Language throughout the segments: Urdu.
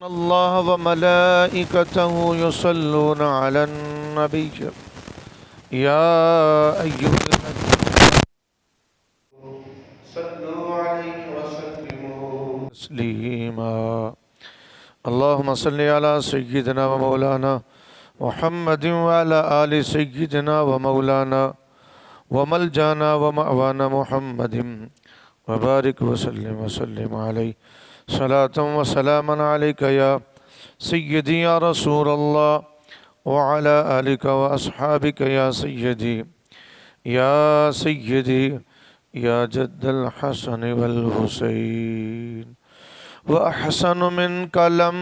الله وملائكته يصلون على النبي يا أيها الذين صلوا عليه وسلموا تسليما اللهم صل على سيدنا ومولانا محمد وعلى آل سيدنا ومولانا وملجانا ومأوانا محمد وبارك وسلم عليه صلاة وسلاما عليك يا سيدي يا رسول الله وعلى آلك وأصحابك يا سيدي يا جد الحسن والحسين وأحسن منك لم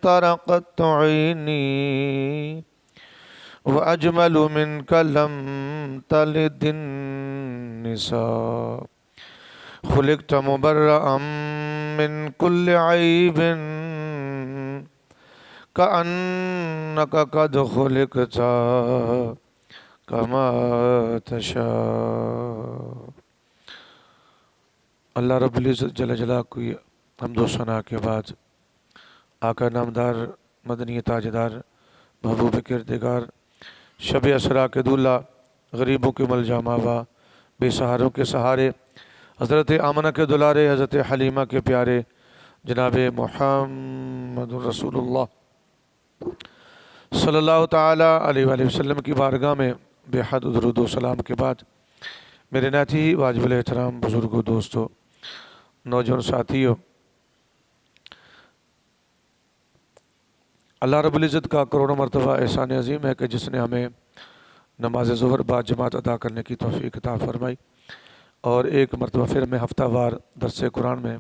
تر قط عيني وأجمل منك لم تلد النساء خلقت مبرأ من كل عيب كأنك قد خلقت كما تشاء۔ اللہ رب العزت جل جلالہ کی حمد و ثنا کے بعد آقا نامدار مدنی تاجدار محبوب کردگار شب اسرا کے دولہ غریبوں کے ملجا ماوا بے سہاروں کے سہارے حضرت آمنہ کے دلارے حضرت حلیمہ کے پیارے جناب محمد رسول اللہ صلی اللہ تعالیٰ علیہ وآلہ وسلم کی بارگاہ میں بے حد درود و سلام کے بعد میرے ناتی واجب الاحترام بزرگوں دوستوں نوجوان ساتھیوں، اللہ رب العزت کا کروڑوں مرتبہ احسان عظیم ہے کہ جس نے ہمیں نماز ظہر بعد جماعت ادا کرنے کی توفیق عطا فرمائی اور ایک مرتبہ پھر میں ہفتہ وار درس قرآن میں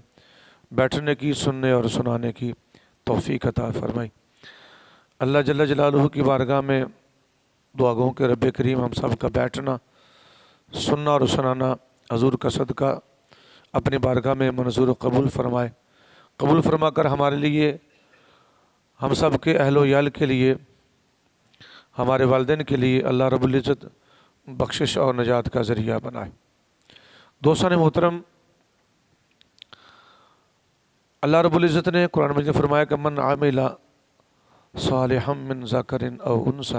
بیٹھنے کی سننے اور سنانے کی توفیق عطا فرمائی۔ اللہ جل جلالہ کی بارگاہ میں دعا گوں کہ رب کریم ہم سب کا بیٹھنا سننا اور سنانا حضور کا صدقہ اپنی بارگاہ میں منظور و قبول فرمائے، قبول فرما کر ہمارے لیے، ہم سب کے اہل و عیال کے لیے، ہمارے والدین کے لیے اللہ رب العزت بخشش اور نجات کا ذریعہ بنائے۔ دوستان محترم، اللہ رب العزت نے قرآن مجید میں فرمایا کہ من عامل صالحا من ذکر او انثی،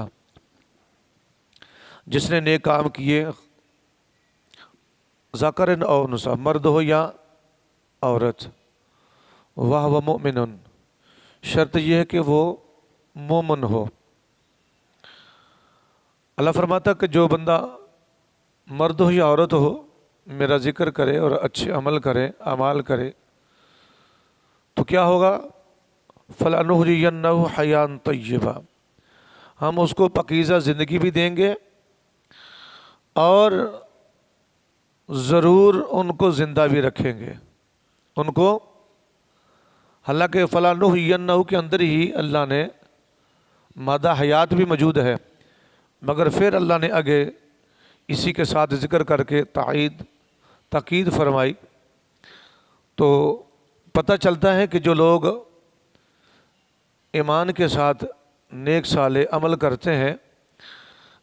جس نے نیک کام کیے ذکر او انثی، مرد ہو یا عورت، وہو مؤمن، شرط یہ ہے کہ وہ مومن ہو۔ اللہ فرماتا کہ جو بندہ مرد ہو یا عورت ہو میرا ذکر کرے اور اچھے عمل کرے، اعمال کرے، تو کیا ہوگا؟ فَلَنُحْيِيَنَّهُ حَيَاةً طَيِّبَةً، ہم اس کو پاکیزہ زندگی بھی دیں گے اور ضرور ان کو زندہ بھی رکھیں گے۔ ان کو حالانکہ فَلَنُحْيِيَنَّهُ کے اندر ہی اللہ نے مادہ حیات بھی موجود ہے، مگر پھر اللہ نے آگے اسی کے ساتھ ذکر کر کے تاکید فرمائی، تو پتہ چلتا ہے کہ جو لوگ ایمان کے ساتھ نیک صالح عمل کرتے ہیں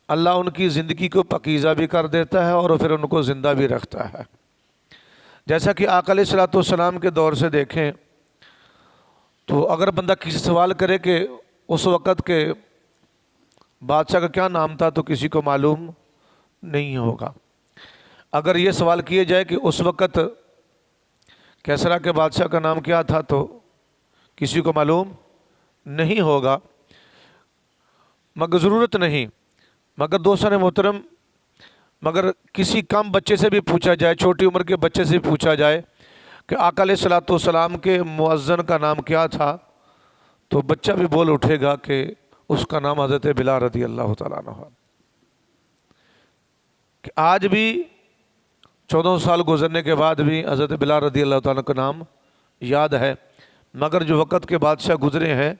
اللہ ان کی زندگی کو پاکیزہ بھی کر دیتا ہے اور پھر ان کو زندہ بھی رکھتا ہے۔ جیسا کہ آقا علیہ الصلوۃ والسلام کے دور سے دیکھیں تو اگر بندہ کسی سوال کرے کہ اس وقت کے بادشاہ کا کیا نام تھا تو کسی کو معلوم نہیں ہوگا۔ اگر یہ سوال کیا جائے کہ اس وقت کیسرا کے بادشاہ کا نام کیا تھا تو کسی کو معلوم نہیں ہوگا، مگر ضرورت نہیں، مگر دوستان محترم، مگر کسی کم بچے سے بھی پوچھا جائے، چھوٹی عمر کے بچے سے بھی پوچھا جائے کہ آقا علیہ الصلوۃ والسلام کے مؤذن کا نام کیا تھا تو بچہ بھی بول اٹھے گا کہ اس کا نام حضرت بلال رضی اللہ تعالیٰ عنہ۔ کہ آج بھی 14 سال گزرنے کے بعد بھی حضرت بلال رضی اللہ تعالیٰ کا نام یاد ہے، مگر جو وقت کے بادشاہ گزرے ہیں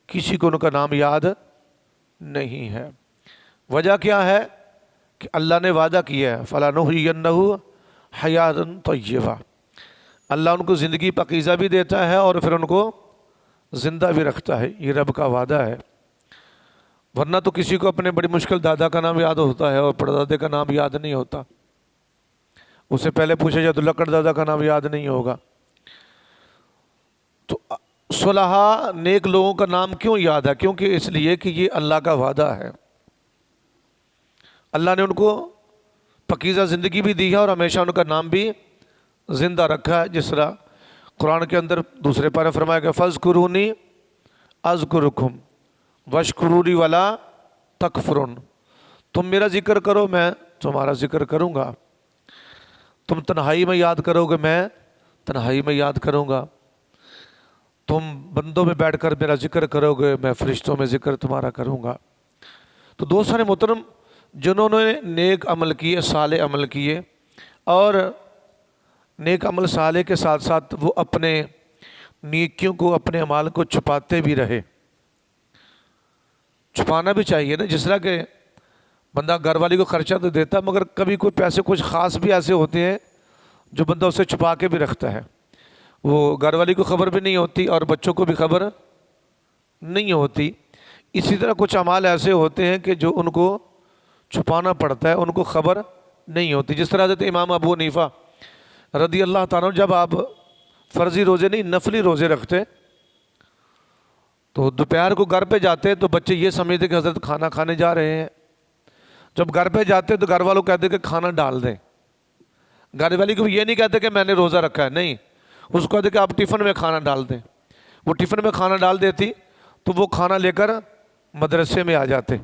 کسی کو ان کا نام یاد نہیں ہے۔ وجہ کیا ہے کہ اللہ نے وعدہ کیا ہے فَلَنُحْيِيَنَّهُ حَيَاةً طَيِّبَةً، اللہ ان کو زندگی پاکیزہ بھی دیتا ہے اور پھر ان کو زندہ بھی رکھتا ہے، یہ رب کا وعدہ ہے۔ ورنہ تو کسی کو اپنے بڑی مشکل دادا کا نام یاد ہوتا ہے اور پردادے کا نام یاد نہیں ہوتا، اسے پہلے پوچھا جائے تو لکڑ دادا کا نام یاد نہیں ہوگا۔ تو صلحاء نیک لوگوں کا نام کیوں یاد ہے؟ کیونکہ اس لیے کہ یہ اللہ کا وعدہ ہے، اللہ نے ان کو پاکیزہ زندگی بھی دی ہے اور ہمیشہ ان کا نام بھی زندہ رکھا ہے، جس طرح قرآن کے اندر دوسرے پارے فرمایا کہ فَاذْكُرُونِي اذکرکم واشکرونی ولا تکفرون، تم میرا ذکر کرو میں تمہارا ذکر کروں گا، تم تنہائی میں یاد کرو گے میں تنہائی میں یاد کروں گا، تم بندوں میں بیٹھ کر میرا ذکر کرو گے میں فرشتوں میں ذکر تمہارا کروں گا۔ تو دوستان محترم، جنہوں نے نیک عمل کیے، صالح عمل کیے، اور نیک عمل صالح کے ساتھ ساتھ وہ اپنے نیکیوں کو، اپنے اعمال کو چھپاتے بھی رہے۔ چھپانا بھی چاہیے نا، جس طرح کہ بندہ گھر والی کو خرچہ تو دیتا، مگر کبھی کوئی پیسے کچھ خاص بھی ایسے ہوتے ہیں جو بندہ اسے چھپا کے بھی رکھتا ہے، وہ گھر والی کو خبر بھی نہیں ہوتی اور بچوں کو بھی خبر نہیں ہوتی۔ اسی طرح کچھ اعمال ایسے ہوتے ہیں کہ جو ان کو چھپانا پڑتا ہے، ان کو خبر نہیں ہوتی۔ جس طرح حضرت امام ابو حنیفہ رضی اللہ تعالیٰ عنہ جب آپ فرضی روزے نہیں نفلی روزے رکھتے تو دوپہر کو گھر پہ جاتے تو بچے یہ سمجھتے کہ حضرت کھانا کھانے جا رہے ہیں، جب گھر پہ جاتے تو گھر والوں کہتے کہ کھانا ڈال دیں، گھر والی کو یہ نہیں کہتے کہ میں نے روزہ رکھا ہے، نہیں، اس کو کہتے کہ آپ ٹفن میں کھانا ڈال دیں، وہ ٹفن میں کھانا ڈال دیتی تو وہ کھانا لے کر مدرسے میں آ جاتے،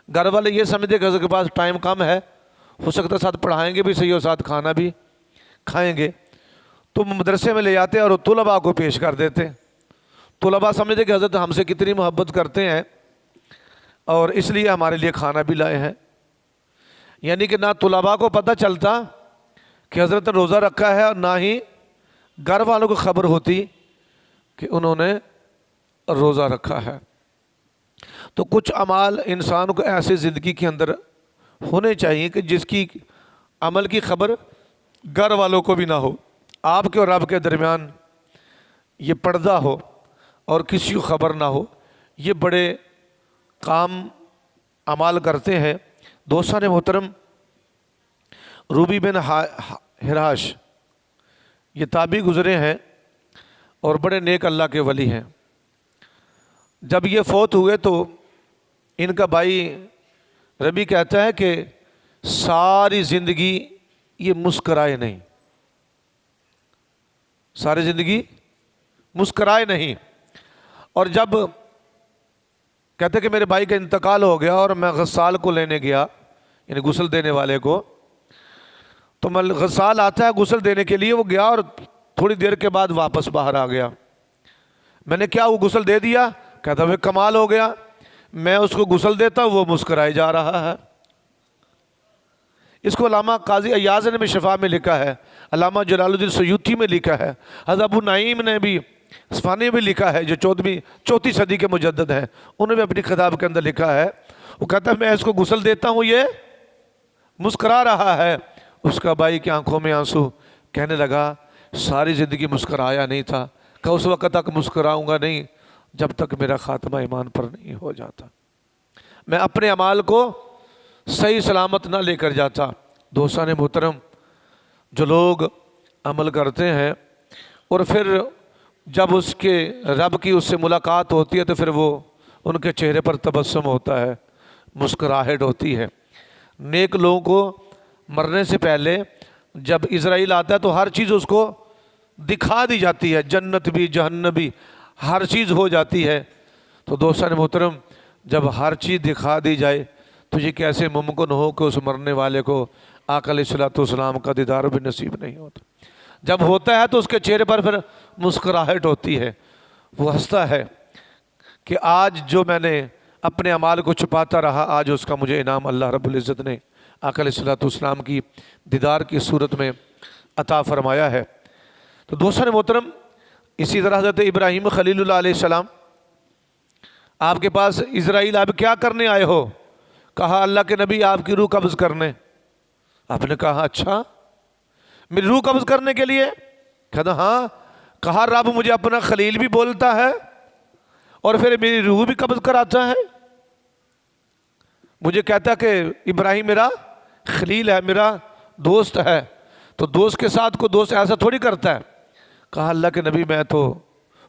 گھر والے یہ سمجھتے کہ حضرت کے پاس ٹائم کم ہے، ہو سکتا ہے ساتھ پڑھائیں گے بھی صحیح اور ساتھ کھانا بھی کھائیں گے، تو مدرسے میں لے جاتے اور طلباء کو پیش کر دیتے، طلباء سمجھتے کہ حضرت ہم سے کتنی محبت کرتے ہیں اور اس لیے ہمارے لیے کھانا بھی لائے ہیں، یعنی کہ نہ طلباء کو پتہ چلتا کہ حضرت نے روزہ رکھا ہے اور نہ ہی گھر والوں کو خبر ہوتی کہ انہوں نے روزہ رکھا ہے۔ تو کچھ اعمال انسان کو ایسے زندگی کے اندر ہونے چاہیے کہ جس کی عمل کی خبر گھر والوں کو بھی نہ ہو، آپ کے اور رب کے درمیان یہ پردہ ہو اور کسی کو خبر نہ ہو، یہ بڑے کام اعمال کرتے ہیں۔ دوستان محترم، روبی بن حراش یہ تابعی گزرے ہیں اور بڑے نیک اللہ کے ولی ہیں، جب یہ فوت ہوئے تو ان کا بھائی ربی کہتا ہے کہ ساری زندگی یہ مسکرائے نہیں، ساری زندگی مسکرائے نہیں، اور جب کہتے کہ میرے بھائی کا انتقال ہو گیا اور میں غسال کو لینے گیا، یعنی غسل دینے والے کو، تو میں غسال آتا ہے غسل دینے کے لیے، وہ گیا اور تھوڑی دیر کے بعد واپس باہر آ گیا، میں نے کیا وہ غسل دے دیا؟ کہتا وہ کمال ہو گیا، میں اس کو غسل دیتا ہوں وہ مسکرائے جا رہا ہے۔ اس کو علامہ قاضی عیاض نے بھی شفا میں لکھا ہے، علامہ جلال الدین سیوطی میں لکھا ہے، حضرت ابو نعیم نے بھی اصفہانی میں لکھا ہے جو چوتھی صدی کے مجدد ہیں، انہوں نے بھی اپنی کتاب کے اندر لکھا ہے، وہ کہتا ہے میں اس کو غسل دیتا ہوں یہ مسکرا رہا ہے۔ اس کا بھائی کی آنکھوں میں آنسو، کہنے لگا ساری زندگی مسکرایا نہیں تھا، کہ اس وقت تک مسکراؤں گا نہیں جب تک میرا خاتمہ ایمان پر نہیں ہو جاتا، میں اپنے اعمال کو صحیح سلامت نہ لے کر جاتا۔ دوستان محترم، جو لوگ عمل کرتے ہیں اور پھر جب اس کے رب کی اس سے ملاقات ہوتی ہے تو پھر وہ ان کے چہرے پر تبسم ہوتا ہے، مسکراہٹ ہوتی ہے۔ نیک لوگوں کو مرنے سے پہلے جب اسرائیل آتا ہے تو ہر چیز اس کو دکھا دی جاتی ہے، جنت بھی جہنم بھی ہر چیز ہو جاتی ہے۔ تو دوستان محترم، جب ہر چیز دکھا دی جائے تو یہ کیسے ممکن ہو کہ اس مرنے والے کو آقا علیہ الصلوۃ والسلام کا دیدار بھی نصیب نہیں ہوتا؟ جب ہوتا ہے تو اس کے چہرے پر پھر مسکراہٹ ہوتی ہے، وہ ہنستا ہے کہ آج جو میں نے اپنے اعمال کو چھپاتا رہا، آج اس کا مجھے انعام اللہ رب العزت نے آقا علیہ الصلوۃ والسلام کی دیدار کی صورت میں عطا فرمایا ہے۔ تو دوستان محترم، اسی طرح حضرت ابراہیم خلیل اللہ علیہ السلام، آپ کے پاس اسرائیل آپ کیا کرنے آئے ہو؟ کہا اللہ کے نبی آپ کی روح قبض کرنے۔ آپ نے کہا اچھا میری روح قبض کرنے کے لیے؟ کہا ہاں۔ کہا رب مجھے اپنا خلیل بھی بولتا ہے اور پھر میری روح بھی قبض کراتا ہے، مجھے کہتا ہے کہ ابراہیم میرا خلیل ہے، میرا دوست ہے، تو دوست کے ساتھ کو دوست ایسا تھوڑی کرتا ہے۔ کہا اللہ کے نبی میں تو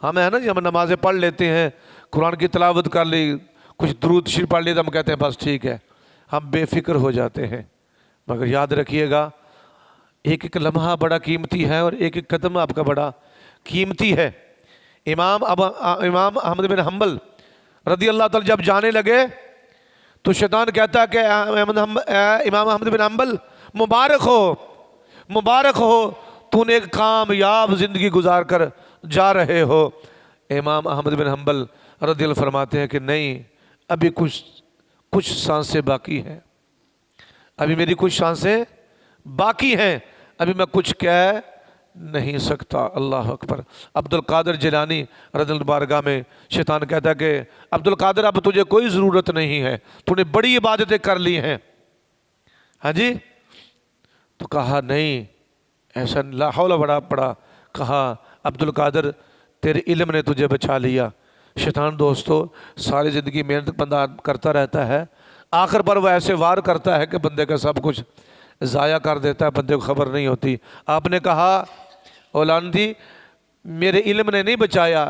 ہمیں ہے نا جی، ہم نمازیں پڑھ لیتے ہیں، قرآن کی تلاوت کر لی، کچھ درود شریف پڑھ لی تو ہم کہتے ہیں بس ٹھیک ہے، ہم بے فکر ہو جاتے ہیں۔ مگر یاد رکھیے گا ایک ایک لمحہ بڑا قیمتی ہے اور ایک ایک قدم آپ کا بڑا قیمتی ہے۔ امام احمد بن حنبل رضی اللہ تعالی جب جانے لگے تو شیطان کہتا ہے کہ امام احمد بن حنبل مبارک ہو، مبارک ہو، تو نے ایک کامیاب زندگی گزار کر جا رہے ہو۔ امام احمد بن حنبل رضی اللہ فرماتے ہیں کہ نہیں، ابھی کچھ سانسیں باقی ہیں، ابھی میری کچھ سانسیں باقی ہیں، ابھی میں کچھ کہہ نہیں سکتا۔ اللہ اکبر۔ عبد القادر جیلانی رضی اللہ بارگاہ میں شیطان کہتا ہے کہ عبد القادر اب تجھے کوئی ضرورت نہیں ہے، تو نے بڑی عبادتیں کر لی ہیں، ہاں جی؟ تو کہا نہیں ایسا، لا حول بڑا پڑا، کہا عبد القادر تیرے علم نے تجھے بچا لیا۔ شیطان دوستو ساری زندگی محنت بندہ کرتا رہتا ہے، آخر پر وہ ایسے وار کرتا ہے کہ بندے کا سب کچھ ضائع کر دیتا ہے، بندے کو خبر نہیں ہوتی۔ آپ نے کہا اولادی میرے علم نے نہیں بچایا،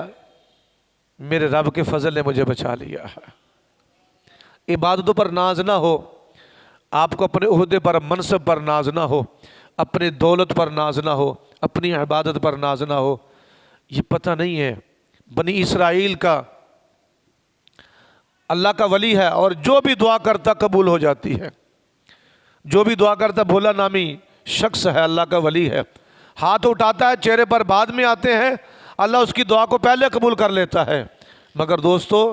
میرے رب کے فضل نے مجھے بچا لیا ہے۔ عبادتوں پر ناز نہ ہو، آپ کو اپنے عہدے پر منصب پر ناز نہ ہو، اپنی دولت پر ناز نہ ہو، اپنی عبادت پر ناز نہ ہو۔ یہ پتہ نہیں ہے بنی اسرائیل کا اللہ کا ولی ہے اور جو بھی دعا کرتا قبول ہو جاتی ہے، جو بھی دعا کرتا بھولا نامی شخص ہے، اللہ کا ولی ہے، ہاتھ اٹھاتا ہے چہرے پر بعد میں آتے ہیں، اللہ اس کی دعا کو پہلے قبول کر لیتا ہے۔ مگر دوستو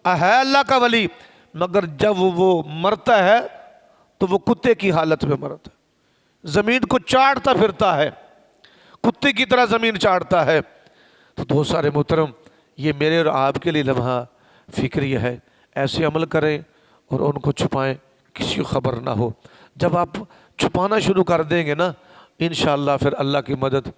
ہے اللہ کا ولی، مگر جب وہ مرتا ہے تو وہ کتے کی حالت میں مرتا ہے، زمین کو چاٹتا پھرتا ہے، کتے کی طرح زمین چاٹتا ہے۔ تو دوست سارے محترم، یہ میرے اور آپ کے لیے لمحہ فکری ہے، ایسے عمل کریں اور ان کو چھپائیں، کسی کو خبر نہ ہو۔ جب آپ چھپانا شروع کر دیں گے نا، انشاءاللہ پھر اللہ کی مدد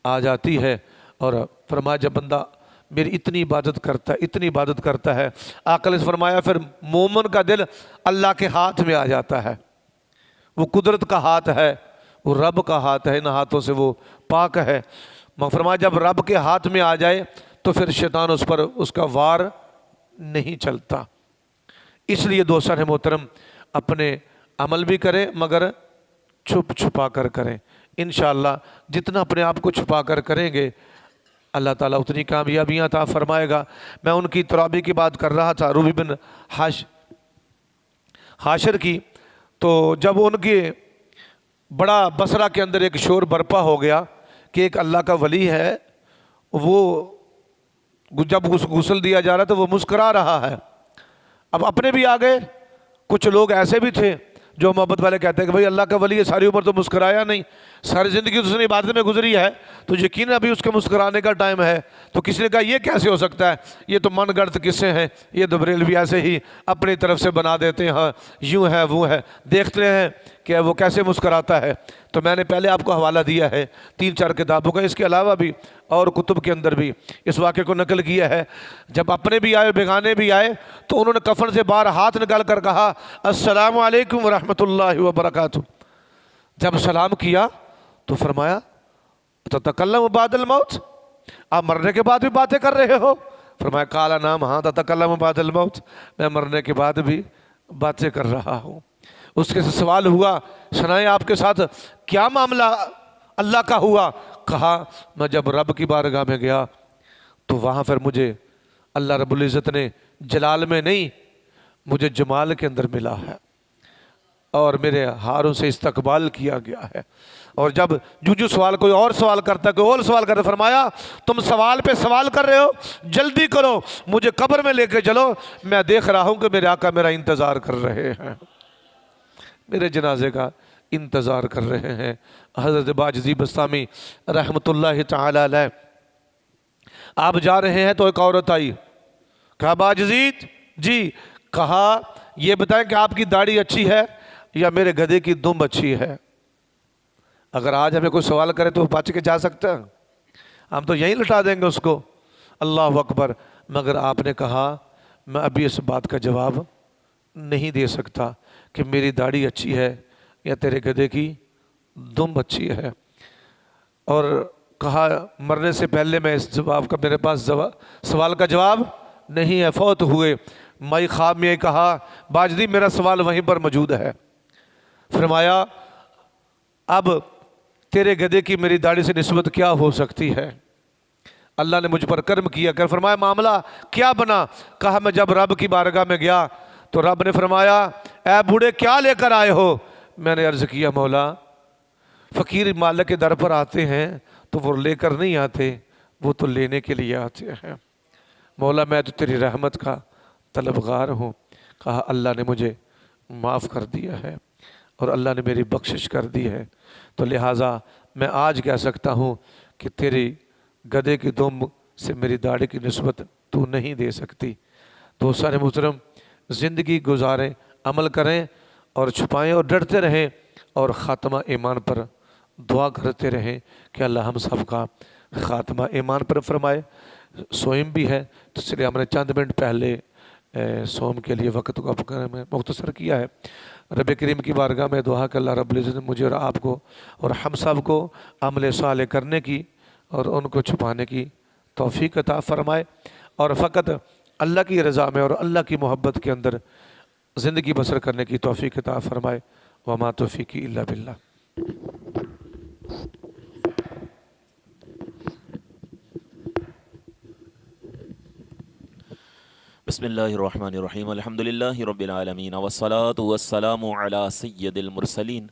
آ جاتی ہے۔ اور فرمایا جب بندہ میری اتنی عبادت کرتا ہے، اتنی عبادت کرتا ہے، آقا نے فرمایا پھر مومن کا دل اللہ کے ہاتھ میں آ جاتا ہے۔ وہ قدرت کا ہاتھ ہے، وہ رب کا ہاتھ ہے، ان ہاتھوں سے وہ پاک ہے۔ فرمایا جب رب کے ہاتھ میں آ جائے تو پھر شیطان اس پر اس کا وار نہیں چلتا۔ اس لیے دوستان محترم اپنے عمل بھی کریں مگر چھپ چھپا کر کریں۔ انشاءاللہ جتنا اپنے آپ کو چھپا کر کریں گے اللہ تعالیٰ اتنی کامیابیاں عطا فرمائے گا۔ میں ان کی ترابی کی بات کر رہا تھا، روبی بن حاشر کی، تو جب ان کے بڑا بصرہ کے اندر ایک شور برپا ہو گیا کہ ایک اللہ کا ولی ہے، وہ جب غسل دیا جا رہا تو وہ مسکرا رہا ہے۔ اب اپنے بھی آگئے، کچھ لوگ ایسے بھی تھے جو محبت والے کہتے ہیں کہ بھئی اللہ کا ولی ہے، ساری عمر تو مسکرایا نہیں، ساری زندگی تو اس نے عبادت میں گزری ہے، تو یقیناً ابھی اس کے مسکرانے کا ٹائم ہے۔ تو کسی نے کہا یہ کیسے ہو سکتا ہے، یہ تو من گڑت قصے ہیں، یہ تو بریلوی ایسے ہی اپنی طرف سے بنا دیتے ہیں، ہاں یوں ہے وہ ہے، دیکھتے ہیں کہ وہ کیسے مسکراتا ہے۔ تو میں نے پہلے آپ کو حوالہ دیا ہے 3-4 کتابوں کا، اس کے علاوہ بھی اور کتب کے اندر بھی اس واقعے کو نقل کیا ہے۔ جب اپنے بھی آئے بیگانے بھی آئے تو انہوں نے کفن سے باہر ہاتھ نکال کر کہا السلام علیکم ورحمۃ اللہ وبرکاتہ۔ جب سلام کیا تو فرمایا تتکلم بعد الموت، آپ مرنے کے بعد بھی باتیں کر رہے ہو؟ فرمایا کالا نام، ہاں تتکلم بعد الموت، میں مرنے کے بعد بھی باتیں کر رہا ہوں۔ اس کے سوال ہوا سنائیں آپ کے ساتھ کیا معاملہ اللہ کا ہوا؟ کہا میں جب رب کی بارگاہ میں گیا تو وہاں پھر مجھے اللہ رب العزت نے جلال میں نہیں مجھے جمال کے اندر ملا ہے، اور میرے ہاروں سے استقبال کیا گیا ہے۔ اور جب جو سوال کوئی اور سوال کرتا، کوئی اور سوال کرتا، فرمایا تم سوال پہ سوال کر رہے ہو، جلدی کرو مجھے قبر میں لے کے چلو، میں دیکھ رہا ہوں کہ میرے آقا میرا انتظار کر رہے ہیں، میرے جنازے کا انتظار کر رہے ہیں۔ حضرت باجزی بستامی رحمت اللہ تعالی علیہ، آپ جا رہے ہیں تو ایک عورت آئی، کہا باجزی جی، کہا یہ بتائیں کہ آپ کی داڑھی اچھی ہے یا میرے گدھے کی دم اچھی ہے؟ اگر آج ہمیں کوئی سوال کرے تو بچ کے جا سکتا ہے؟ ہم تو یہیں لٹا دیں گے اس کو۔ اللہ اکبر۔ مگر آپ نے کہا میں ابھی اس بات کا جواب نہیں دے سکتا کہ میری داڑھی اچھی ہے یا تیرے گدھے کی دم اچھی ہے۔ اور کہا مرنے سے پہلے میں اس جواب کا میرے پاس سوال کا جواب نہیں ہے، فوت ہوئے۔ مائی خواب میں کہا باجدی میرا سوال وہیں پر موجود ہے۔ فرمایا اب تیرے گدھے کی میری داڑھی سے نسبت کیا ہو سکتی ہے؟ اللہ نے مجھ پر کرم کیا کر فرمایا معاملہ کیا بنا؟ کہا میں جب رب کی بارگاہ میں گیا تو رب نے فرمایا اے بوڑھے کیا لے کر آئے ہو؟ میں نے عرض کیا مولا فقیر مالک کے در پر آتے ہیں تو وہ لے کر نہیں آتے، وہ تو لینے کے لیے آتے ہیں۔ مولا میں تو تیری رحمت کا طلبگار ہوں۔ کہا اللہ نے مجھے معاف کر دیا ہے اور اللہ نے میری بخشش کر دی ہے، تو لہٰذا میں آج کہہ سکتا ہوں کہ تیری گدھے کی دم سے میری داڑھی کی نسبت تو نہیں دے سکتی۔ دوستان محترم، زندگی گزاریں، عمل کریں اور چھپائیں اور ڈرتے رہیں اور خاتمہ ایمان پر دعا کرتے رہیں کہ اللہ ہم سب کا خاتمہ ایمان پر فرمائے۔ سوئم بھی ہے تو اس لیے ہم نے چند منٹ پہلے سوم کے لیے وقت کو مختصر کیا ہے۔ رب کریم کی بارگاہ میں دعا کہ اللہ رب العزت مجھے اور آپ کو اور ہم سب کو عمل صالح کرنے کی اور ان کو چھپانے کی توفیق عطا فرمائے، اور فقط اللہ کی رضا میں اور اللہ کی محبت کے اندر زندگی بسر کرنے کی توفیق عطا فرمائے۔ وما توفیقی الا باللہ۔ بسم اللہ الرحمن الرحیم الحمدللہ رب العالمین والصلاة والسلام علی سید المرسلین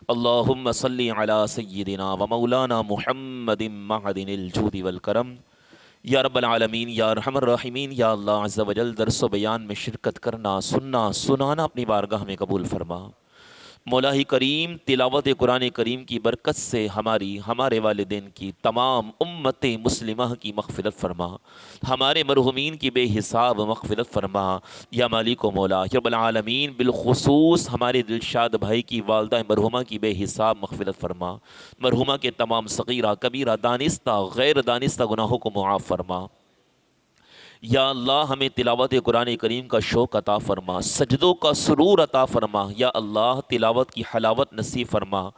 اللہم صلی علی سیدنا و مولانا محمد معدن الجود والکرم۔ یا رب العالمین یا ارحم الراحمین، یا اللہ عز و جل درس و بیان میں شرکت کرنا، سننا، سنانا اپنی بارگاہ میں قبول فرما۔ مولا کریم تلاوت قرآن کریم کی برکت سے ہمارے والدین کی تمام امت مسلمہ کی مغفرت فرما، ہمارے مرحومین کی بے حساب مغفرت فرما یا مالک و مولا رب العالمین۔ بالخصوص ہمارے دلشاد بھائی کی والدہ مرحومہ کی بے حساب مغفرت فرما، مرحومہ کے تمام صغیرہ کبیرہ دانستہ غیر دانستہ گناہوں کو معاف فرما۔ یا اللہ ہمیں تلاوت قرآن کریم کا شوق عطا فرما، سجدوں کا سرور عطا فرما، یا اللہ تلاوت کی حلاوت نصیب فرما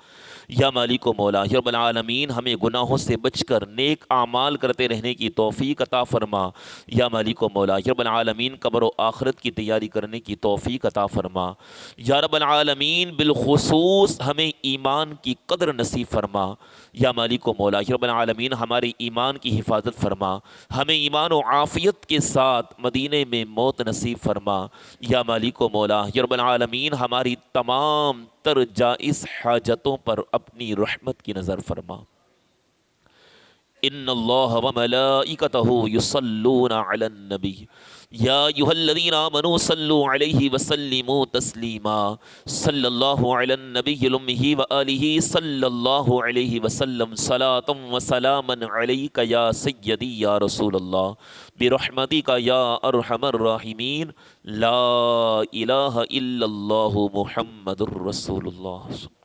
یا مالک و مولا رب العالمین۔ ہمیں گناہوں سے بچ کر نیک اعمال کرتے رہنے کی توفیق عطا فرما یا مالک و مولا رب العالمین۔ قبر و آخرت کی تیاری کرنے کی توفیق عطا فرما یا رب العالمین۔ بالخصوص ہمیں ایمان کی قدر نصیب فرما یا مالک و مولا رب العالمین۔ ہمارے ایمان کی حفاظت فرما، ہمیں ایمان و عافیت کے ساتھ مدینے میں موت نصیب فرما یا مالک و مولا رب العالمین۔ ہماری تمام تر جائز حاجتوں پر اپنی رحمت کی نظر فرما۔ ان اللہ و ملائکتہ یصلون علی النبی یا ایھا الذین آمنوا صلوا علیہ وسلموا تسلیما۔ صلی اللہ علی النبی الامی وآلہ صلی اللہ علیہ وسلم صلاۃ و سلاما علیک یا سیدی یا رسول اللہ برحمتک یا ارحم الراحمین۔ لا الہ الا اللہ محمد الرسول اللہ۔